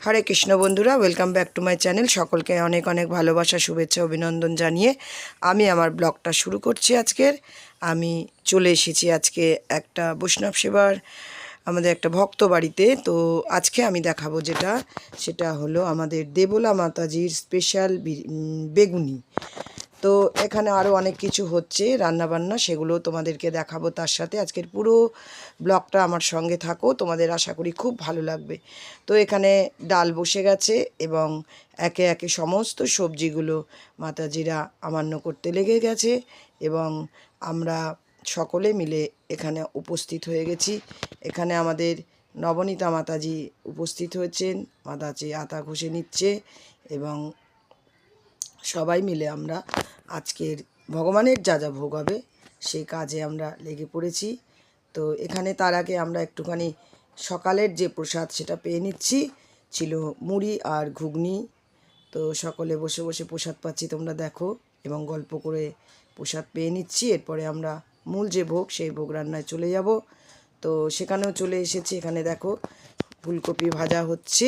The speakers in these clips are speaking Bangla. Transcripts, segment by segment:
হরে কৃষ্ণ বন্ধুরা, welcome back to my channel. সকলকে অনেক অনেক ভালোবাসা, শুভেচ্ছা, অভিনন্দন জানিয়ে আমি আমার ব্লগটা শুরু করছি। আমি চলে এসেছি আজকে একটা বৈষ্ণব সেবার আমাদের একটা ভক্ত বাড়িতে। তো আজকে আমি দেখাবো সেটা হলো আমাদের দেবলা মাতাজির স্পেশাল বেগুনি। তো এখানে আরও অনেক কিছু হচ্ছে রান্নাবান্না, সেগুলো তোমাদেরকে দেখাবো। তার সাথে আজকের পুরো ব্লগটা আমার সঙ্গে থাকো, তোমাদের আশা করি খুব ভালো লাগবে। তো এখানে ডাল বসে গেছে এবং একে একে সমস্ত সবজিগুলো মাতাজিরা আমান্য করতে লেগে গেছে এবং আমরা সকলে মিলে এখানে উপস্থিত হয়ে গেছি। এখানে আমাদের নবনীতা মাতাজি উপস্থিত হয়েছেন। মাতাজি আতা ঘষে নিচ্ছে এবং সবাই মিলে আমরা আজকের ভগবানের যা যা ভোগ হবে সেই কাজে আমরা লেগে পড়েছি। তো এখানে তার আগে আমরা একটুখানি সকালের যে প্রসাদ সেটা পেয়ে নিচ্ছি। ছিল মুড়ি আর ঘুগনি। তো সকলে বসে বসে প্রসাদ পাচ্ছি, তোমরা দেখো, এবং গল্প করে প্রসাদ পেয়ে নিচ্ছি। এরপরে আমরা মূল যে ভোগ সেই ভোগ রান্নায় চলে যাব। তো সেখানেও চলে এসেছি। এখানে দেখো ফুলকপি ভাজা হচ্ছে।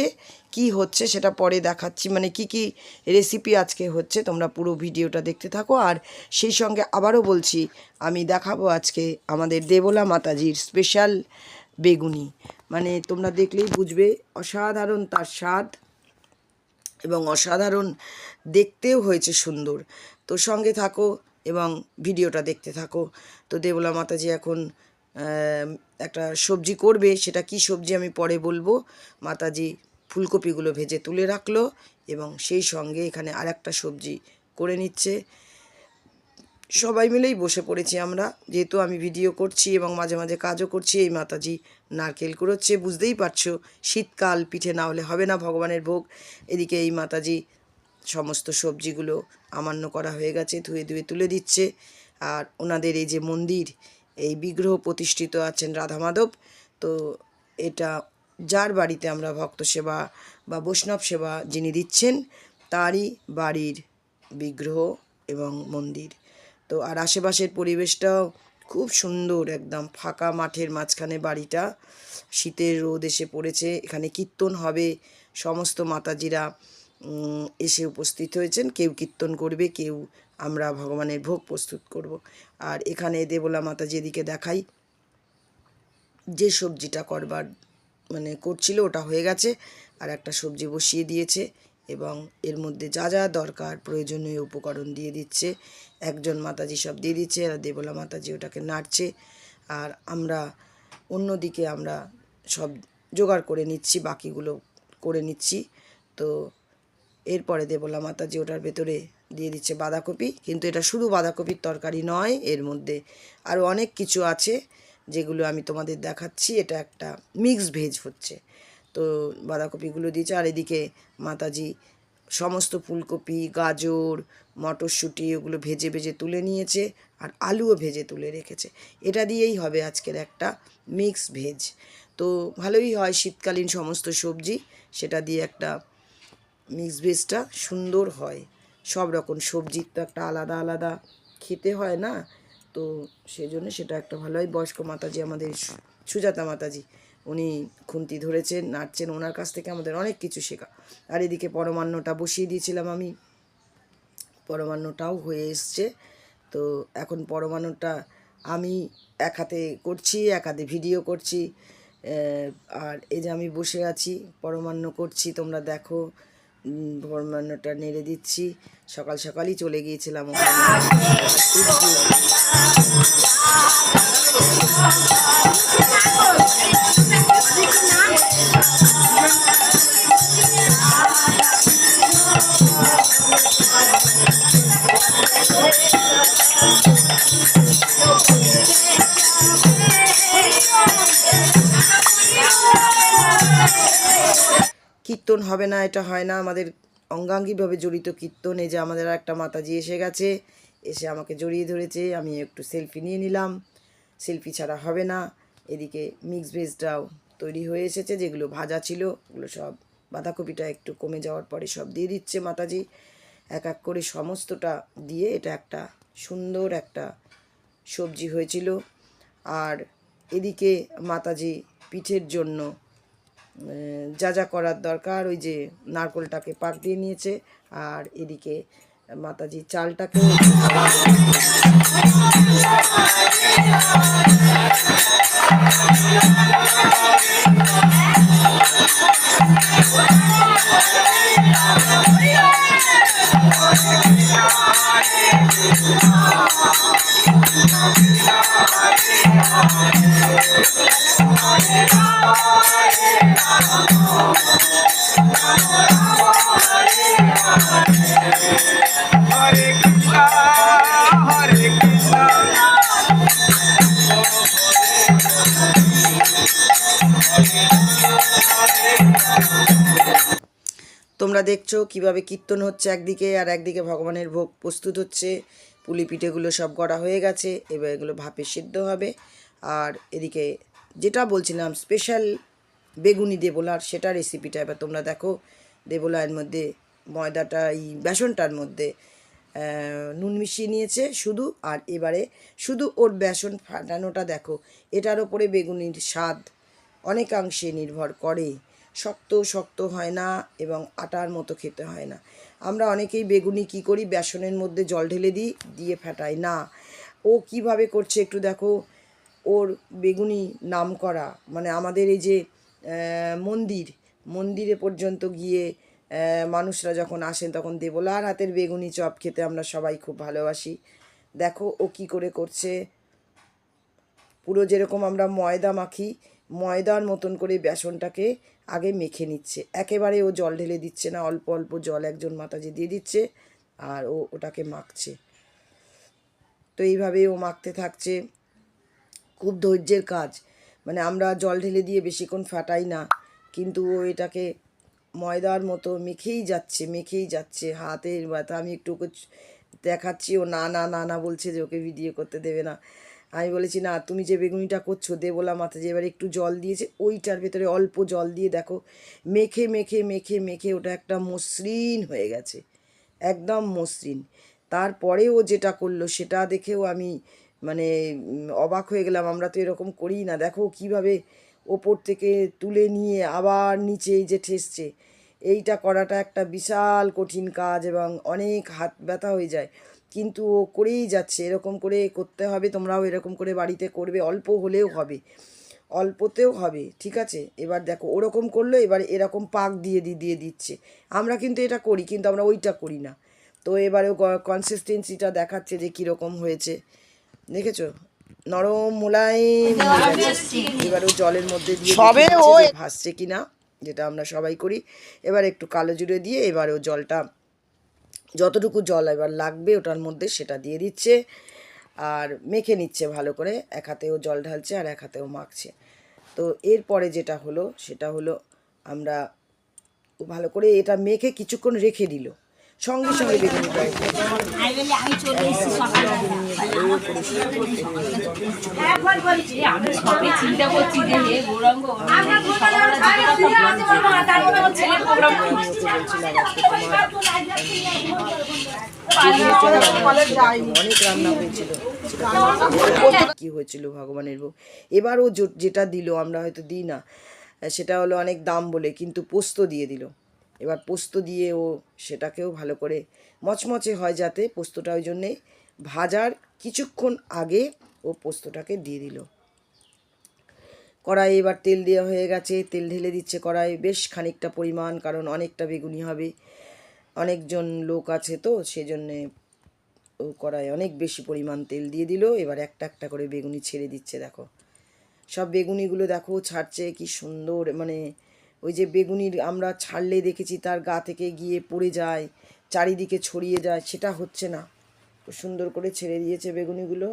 কি হচ্ছে সেটা পরে দেখাচ্ছি, মানে কি রেসিপি আজকে হচ্ছে, তোমরা পুরো ভিডিওটা দেখতে থাকো। আর সেই সঙ্গে আবারও বলছি, আমি দেখাবো আজকে আমাদের দেবলা মাতাজির স্পেশাল বেগুনি। মানে তোমরা দেখলেই বুঝবে, অসাধারণ তার স্বাদ এবং অসাধারণ দেখতেও হয়েছে সুন্দর। তো সঙ্গে থাকো এবং ভিডিওটা দেখতে থাকো। তো দেবলা মাতাজি এখন একটা সবজি করবে, সেটা কি সবজি আমি পরে বলবো। মাতাজি ফুলকপিগুলো ভেজে তুলে রাখলো এবং সেই সঙ্গে এখানে আরেকটা সবজি করে নিচ্ছে। সবাই মিলেই বসে পড়েছি আমরা, যেহেতু আমি ভিডিও করছি এবং মাঝে মাঝে কাজও করছি। এই মাতাজি নারকেল কুড়োচ্ছে, বুঝতেই পারছো শীতকাল, পিঠে না হলে হবে না ভগবানের ভোগ। এদিকে এই মাতাজি সমস্ত সবজিগুলো আমান্য করা হয়ে গেছে, ধুয়ে ধুয়ে তুলে দিচ্ছে। আর ওনাদের এই যে মন্দির, এই বিগ্রহ প্রতিষ্ঠিত আছেন রাধা মাধব। তো এটা যার বাড়িতে আমরা ভক্ত সেবা বা বৈষ্ণব সেবা যিনি দিচ্ছেন তারই বাড়ির বিগ্রহ এবং মন্দির। তো আর আশেপাশের পরিবেশটাও খুব সুন্দর, একদম ফাঁকা মাঠের মাঝখানে বাড়িটা। শীতের রোদ এসে পড়েছে। এখানে কীর্তন হবে, সমস্ত মাতাজিরা এসে উপস্থিত হয়েছেন। কেউ কীর্তন করবে, কেউ আমরা ভগবানের ভোগ প্রস্তুত করব। আর এখানে দেবলা মাতাজি, এদিকে দেখাই, যে সবজিটা করবার করছিল ওটা হয়ে গেছে, আর একটা সবজি বসিয়ে দিয়েছে এবং এর মধ্যে যা যা দরকার প্রয়োজনীয় উপকরণ দিয়ে দিচ্ছে। একজন মাতাজি সব দিয়ে দিচ্ছে আর দেবলা মাতাজি ওটাকে নাড়ছে। আর আমরা অন্যদিকে আমরা সব জোগাড় করে নিচ্ছি, বাকিগুলো করে নিচ্ছি। তো এরপরে দেবলা মাতাজি ওটার ভেতরে দিয়ে দিচ্ছে বাঁধাকপি। কিন্তু এটা শুধু বাঁধাকপির তরকারি নয়, এর মধ্যে আরও অনেক কিছু আছে যেগুলো আমি তোমাদের দেখাচ্ছি। এটা একটা মিক্স ভেজ হচ্ছে। তো বাঁধাকপিগুলো দিয়েছে। আর এদিকে মাতাজি সমস্ত ফুলকপি, গাজর, মটরশুঁটি ওগুলো ভেজে ভেজে তুলে নিয়েছে আর আলুও ভেজে তুলে রেখেছে। এটা দিয়েই হবে আজকের একটা মিক্স ভেজ। তো ভালোই হয়, শীতকালীন সমস্ত সবজি, সেটা দিয়ে একটা মিক্স ভেজটা সুন্দর হয়। সব রকম সবজির তো একটা আলাদা আলাদা খেতে হয় না, তো সেই জন্য সেটা একটা ভালো হয়। বয়স্ক মাতাজি আমাদের সুজাতা মাতাজি, উনি খুন্তি ধরেছেন, নাড়ছেন। ওনার কাছ থেকে আমাদের অনেক কিছু শেখা। আর এদিকে পরমান্নটা বসিয়ে দিয়েছিলাম আমি, পরমান্নটাও হয়ে এসছে। তো এখন পরমান্নটা আমি এক হাতে করছি, এক হাতে ভিডিও করছি। আর এই যে আমি বসে আছি পরমান্ন করছি, তোমরা দেখো। পরমান্নটা নেড়ে দিচ্ছি। সকাল সকালই চলে গিয়েছিলাম ওখানে। কীর্তন হবে না, এটা হয় না, আমাদের অঙ্গাঙ্গিভাবে জড়িত কীর্তন। এই যে আমাদের একটা মাতাজি এসে গেছে, এসে আমাকে জড়িয়ে ধরেছে, আমি একটু সেলফি নিয়ে নিলাম। সেলফি ছাড়া হবে না। এদিকে মিক্স ভেজটাও তৈরি হয়ে এসেছে, যেগুলো ভাজা ছিল ওগুলো সব, বাঁধাকপিটা একটু কমে যাওয়ার পরে সব দিয়ে দিচ্ছে মাতাজি এক এক করে। সমস্তটা দিয়ে এটা একটা সুন্দর একটা সবজি হয়েছিল। আর এদিকে মাতাজি পিঠের জন্য যা যা করার দরকার, ওই যে নারকোলটাকে পাক দিয়ে নিয়েছে, আর এদিকে মাতাজি চালটাকে তোমরা দেখছো কিভাবে কীর্তন হচ্ছে একদিকে, আর একদিকে ভগবানের ভোগ প্রস্তুত হচ্ছে। পুলি পিঠেগুলো সব করা হয়ে গেছে, এবার এগুলো ভাপে সিদ্ধ হবে। আর এদিকে যেটা বলছিলাম স্পেশাল বেগুনি দেবোলার, সেটা রেসিপিটা এবার তোমরা দেখো। দেবোলার মধ্যে ময়দাটা, এই বেসনটার মধ্যে নুন মিশিয়ে নিয়েছে শুধু, আর এবারে শুধু ওর বেসন ফাটানোটা দেখো। এটার ওপরে বেগুনির স্বাদ অনেকাংশে নির্ভর করে। শক্ত শক্ত হয় না এবং আটার মতো খেতে হয় না। আমরা অনেকেই বেগুনি কি করি, বেসনের মধ্যে জল ঢেলে দিই, দিয়ে ফেটাই না। ও কিভাবে করছে একটু দেখো। ওর বেগুনি নাম করা, মানে আমাদের এই যে মন্দিরে পর্যন্ত গিয়ে মানুষরা যখন আসেন তখন দেবোলার হাতের বেগুনি চপ খেতে আমরা সবাই খুব ভালোবাসি। দেখো ও কি করে করছে। পুরো যেরকম আমরা ময়দা মাখি, ময়দার মতন করে বেসনটাকে আগে মেখে নিচ্ছে। একেবারে ও জল ঢেলে দিচ্ছে না, অল্প অল্প জল একজন মাতাজি দিয়ে দিচ্ছে, আর ও ওটাকে মাখছে। তো এইভাবে ও মাখতে থাকছে। খুব ধৈর্যের কাজ, মানে আমরা জল ঢেলে দিয়ে বেশিক্ষণ ফাটাই না, কিন্তু ও এটাকে ময়দার মতো মেখেই যাচ্ছে। হাতের ব্যথা, আমি একটু ওকে দেখাচ্ছি, ও না না না না বলছে যে ওকে ভিডিও করতে দেবে না। আমি বলেছি না, তুমি যে বেগুনিটা করছো দেবোলা মাতাজি এবার একটু জল দিয়েছে, ওইটার ভেতরে অল্প জল দিয়ে দেখো মেখে মেখে মেখে মেখে ওটা একটা মসৃণ হয়ে গেছে, একদম মসৃণ। তারপরে ও যেটা করলো সেটা দেখেও আমি মানে অবাক হয়ে গেলাম। আমরা তো এরকম করিই না। দেখো কিভাবে ওপর থেকে তুলে নিয়ে আবার নিচে এই যে ঠেসছে, এইটা করাটা একটা বিশাল কঠিন কাজ এবং অনেক হাত ব্যথা হয়ে যায়, কিন্তু ও করেই যাচ্ছে। এরকম করে করতে হবে, তোমরাও এরকম করে বাড়িতে করবে, অল্প হলেও হবে, অল্পতেও হবে, ঠিক আছে। এবার দেখো ওরকম করলো, এবার এরকম পাক দিয়ে দিচ্ছে। আমরা কিন্তু এটা করি, কিন্তু আমরা ওইটা করি না। তো এবারেও কনসিস্টেন্সিটা দেখাচ্ছে যে কীরকম হয়েছে, দেখেছো, নরম মোলায়েম হয়ে গেছে। এবারও জলের মধ্যে দিয়ে ভাসছে কিনা, যেটা আমরা সবাই করি। এবার একটু কালো জিরে দিয়ে এবারেও জলটা, যতটুকু জল এবার লাগবে ওটার মধ্যে সেটা দিয়ে দিচ্ছে, আর মেখে নিচ্ছে ভালো করে। এক হাতেও জল ঢালছে আর এক হাতেও মাখছে। তো এরপরে যেটা হলো সেটা হলো আমরা ভালো করে এটা মেখে কিছুক্ষণ রেখে দিল, সঙ্গে সঙ্গে বেগুনিটা অনেক রান্না হয়েছিল, কি হয়েছিল ভগবানের ভোগ। এবার ও যেটা দিল আমরা হয়তো দিই না, সেটা হলো অনেক দাম বলে, কিন্তু পোস্ত দিয়ে দিল। এবার পোস্ত দিয়ে ও সেটাকেও ভালো করে মচমচে হয় যাতে, পোস্তটা ওই জন্যে ভাজার কিছুক্ষণ আগে ও পোস্তটাকে দিয়ে দিল। কড়াই এবার তেল দেওয়া হয়ে গেছে, তেল ঢেলে দিচ্ছে কড়াই বেশ খানিকটা পরিমাণ, কারণ অনেকটা বেগুনি হবে, অনেকজন লোক আছে তো সেজন্যে ও কড়াই অনেক বেশি পরিমাণ তেল দিয়ে দিল। এবার একটা একটা করে বেগুনি ছেড়ে দিচ্ছে। দেখো সব বেগুনিগুলো দেখো ছাড়ছে কি সুন্দর, মানে ওই যে বেগুনির আমরা ছাড়লে দেখেছি তার গা থেকে গিয়ে পড়ে যায়, চারিদিকে ছড়িয়ে যায়, সেটা হচ্ছে না। সুন্দর করে ছেড়ে দিয়েছে বেগুনিগুলো।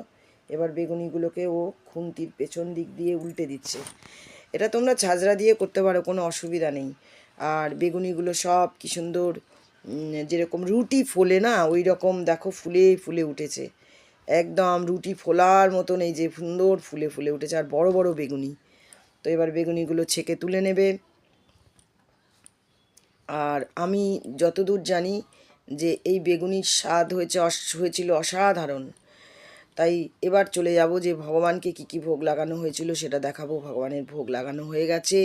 এবার বেগুনিগুলোকে ও খুন্তির পেছন দিক দিয়ে উল্টে দিচ্ছে। এটা তোমরা ঝাঁঝরা দিয়ে করতে পারো, কোনো অসুবিধা নেই। আর বেগুনিগুলো সব কি সুন্দর, যেরকম রুটি ফোলে না ওই রকম দেখো ফুলে ফুলে উঠেছে, একদম রুটি ফোলার মতন এই যে সুন্দর ফুলে ফুলে উঠেছে, আর বড় বড় বেগুনি। তো এবার বেগুনিগুলো ছেঁকে তুলে নেবে। আর আমি যতদূর জানি যে এই বেগুনির স্বাদ হয়েছিল অসাধারণ। তাই এবার চলে যাব যে ভগবানকে কি কি ভোগ লাগানো হয়েছিল সেটা দেখাবো। ভগবানের ভোগ লাগানো হয়ে গেছে,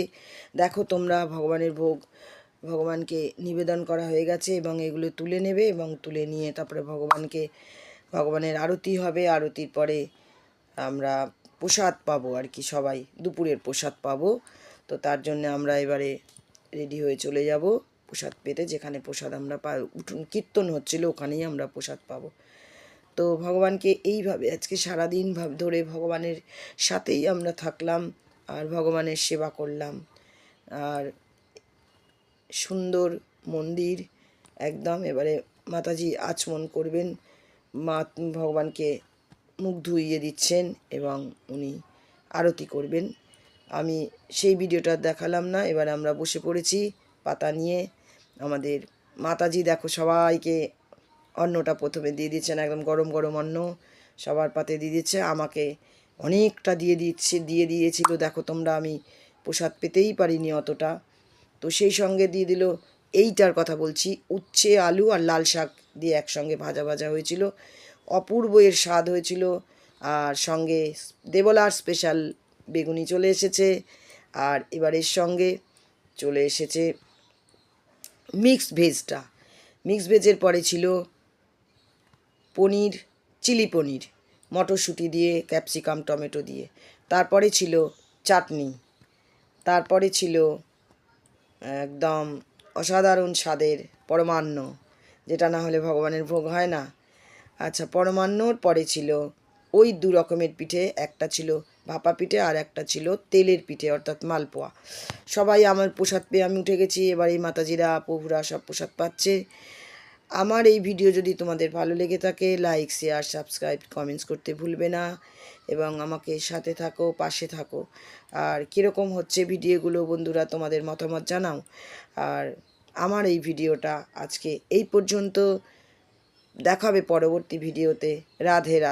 দেখো তোমরা ভগবানের ভোগ ভগবানকে নিবেদন করা হয়ে গেছে এবং এগুলো তুলে নেবে এবং তুলে নিয়ে তারপরে ভগবানের আরতি হবে। আরতির পরে আমরা প্রসাদ পাবো আর কি, সবাই দুপুরের প্রসাদ পাবো। তো তার জন্য আমরা এবারে রেডি হয়ে চলে যাব প্রসাদ পেতে, যেখানে প্রসাদ আমরা কীর্তন হচ্ছিল ওখানেই আমরা প্রসাদ পাবো। তো ভগবানকে এইভাবে আজকে সারাদিন ধরে ভগবানের সাথেই আমরা থাকলাম আর ভগবানের সেবা করলাম। আর সুন্দর মন্দির একদম। এবারে মাতাজি আচমন করবেন, ভগবানকে মুখ ধুইয়ে দিচ্ছেন এবং উনি আরতি করবেন। আমি সেই ভিডিওটা দেখালাম না। এবার আমরা বসে পড়েছি পাতা নিয়ে। আমাদের মাতাজি দেখো সবাইকে অন্নটা প্রথমে দিয়ে দিচ্ছেন, একদম গরম গরম অন্ন সবার পাতে দিয়ে দিচ্ছে। আমাকে অনেকটা দিয়ে দিয়েছিল দেখো তোমরা, আমি প্রসাদ পেতেই পারিনি অতটা। তো সেই সঙ্গে দিয়ে দিল, এইটার কথা বলছি, উচ্ছে আলু আর লাল শাক দিয়ে একসঙ্গে ভাজা ভাজা হয়েছিল, অপূর্ব এর স্বাদ হয়েছিল। আর সঙ্গে দেবলার স্পেশাল বেগুনি চলে এসেছে। আর এবার এর সঙ্গে চলে এসেছে মিক্সড ভেজটা। মিক্সড ভেজের পরে ছিল পনির, চিলি পনির, মটরশুঁটি দিয়ে, ক্যাপসিকাম টমেটো দিয়ে। তারপরে ছিল চাটনি, তারপরে ছিল একদম অসাধারণ স্বাদের পরমান্ন, যেটা না হলে ভগবানের ভোগ হয় না। আচ্ছা, পরমান্নর পরে ছিল ওই দু রকমের পিঠে, একটা ছিল ভাপা পিঠে আর একটা ছিল তেলের পিঠে অর্থাৎ মালপোয়া। সবাই আমার প্রসাদ পেয়ে আমি উঠে গেছি। এবার এই মাতাজিরা প্রভুরা সব প্রসাদ পাচ্ছে। আমার এই ভিডিও যদি তোমাদের ভালো লেগে থাকে, লাইক শেয়ার সাবস্ক্রাইব কমেন্টস করতে ভুলবে না এবং আমাকে সাথে থাকো, পাশে থাকো। আর কীরকম হচ্ছে ভিডিওগুলো বন্ধুরা তোমাদের মতামত জানাও। আর আমার এই ভিডিওটা আজকে এই পর্যন্ত, দেখাবে পরবর্তী ভিডিওতে। রাধে রাধে।